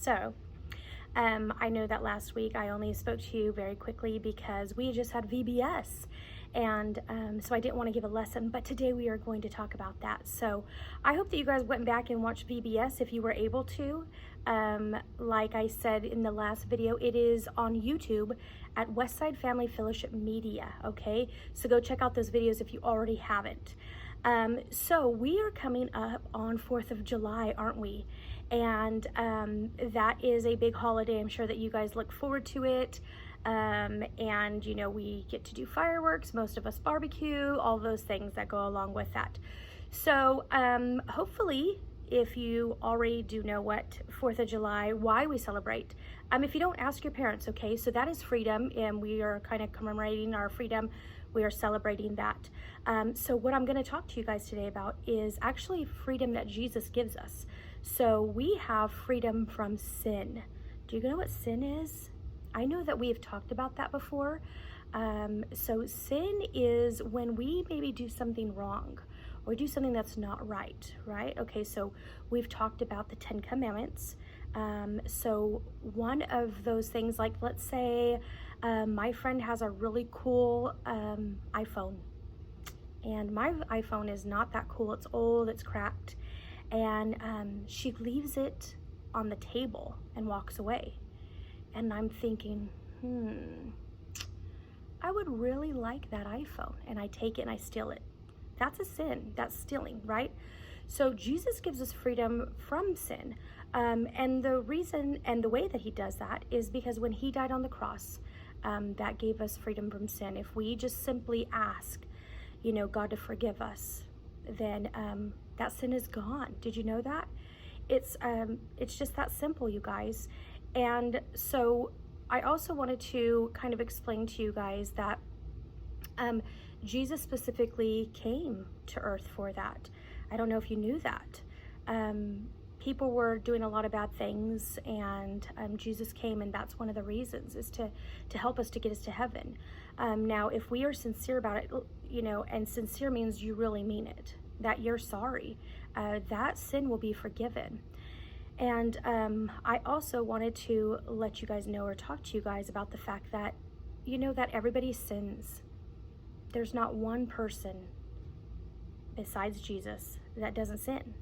So, I know that last week I only spoke to you very quickly because we just had VBS, and so I didn't want to give a lesson, but today we are going to talk about that. So I hope that you guys went back and watched VBS if you were able to. Like I said in the last video, it is on YouTube at Westside Family Fellowship Media, okay? So go check out those videos if you already haven't. So we are coming up on 4th of July, aren't we? And that is a big holiday. I'm sure that you guys look forward to it. And you know, we get to do fireworks, most of us barbecue, all those things that go along with that. So hopefully, if you already do know what 4th of July, why we celebrate. If you don't, ask your parents, okay? So that is freedom, and we are kind of commemorating our freedom. We are celebrating that. So what I'm going to talk to you guys today about is actually freedom that Jesus gives us. So we have freedom from sin. Do you know what sin is? I know that we have talked about that before. So sin is when we maybe do something wrong or do something that's not right, right? Okay, so we've talked about the 10 Commandments. So one of those things, like let's say my friend has a really cool iPhone, and my iPhone is not that cool. It's old, it's cracked, and she leaves it on the table and walks away. And I'm thinking, I would really like that iPhone, and I take it and I steal it. That's a sin. That's stealing, right? So Jesus gives us freedom from sin. And the reason and the way that he does that is because when he died on the cross, that gave us freedom from sin. If we just simply ask, you know, God to forgive us, then that sin is gone. Did you know that? It's just that simple, you guys. And so I also wanted to kind of explain to you guys that Jesus specifically came to earth for that. I don't know if you knew that. People were doing a lot of bad things, and Jesus came, and that's one of the reasons, is to help us, to get us to heaven. Now, if we are sincere about it, you know, and sincere means you really mean it, that you're sorry, that sin will be forgiven. And I also wanted to let you guys know, or talk to you guys about the fact that, you know, that everybody sins. There's not one person besides Jesus that doesn't sin.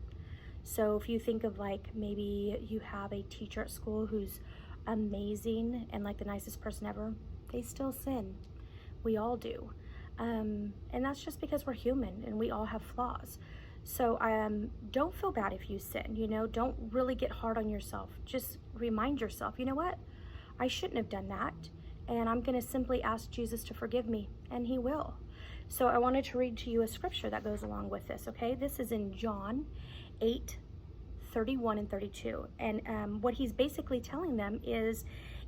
So if you think of, like, maybe you have a teacher at school who's amazing and like the nicest person ever, they still sin. We all do. And that's just because we're human and we all have flaws. So don't feel bad if you sin, you know, don't really get hard on yourself. Just remind yourself, you know what? I shouldn't have done that. And I'm going to simply ask Jesus to forgive me, and he will. So I wanted to read to you a scripture that goes along with this, okay? This is in John 8:31 and 32. And what he's basically telling them is,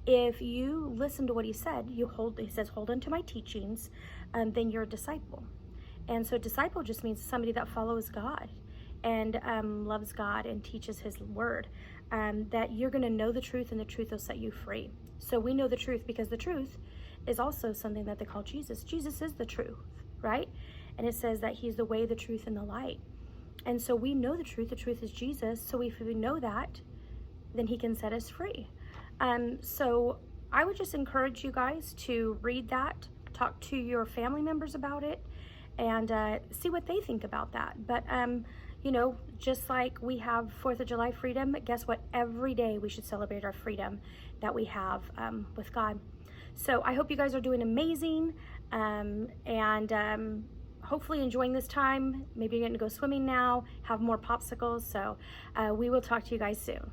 if you listen to what he said, he says, hold on to my teachings, then you're a disciple. And so disciple just means somebody that follows God and loves God and teaches his word, that you're going to know the truth, and the truth will set you free. So we know the truth because the truth is also something that they call Jesus. Jesus is the truth, right? And it says that he's the way, the truth, and the light. And so we know the truth. The truth is Jesus. So if we know that, then he can set us free. So I would just encourage you guys to read that, talk to your family members about it, and see what they think about that. But you know, just like we have 4th of July freedom, guess what? Every day we should celebrate our freedom that we have with God. So I hope you guys are doing amazing, and hopefully enjoying this time. Maybe you're getting to go swimming now, have more popsicles. So we will talk to you guys soon.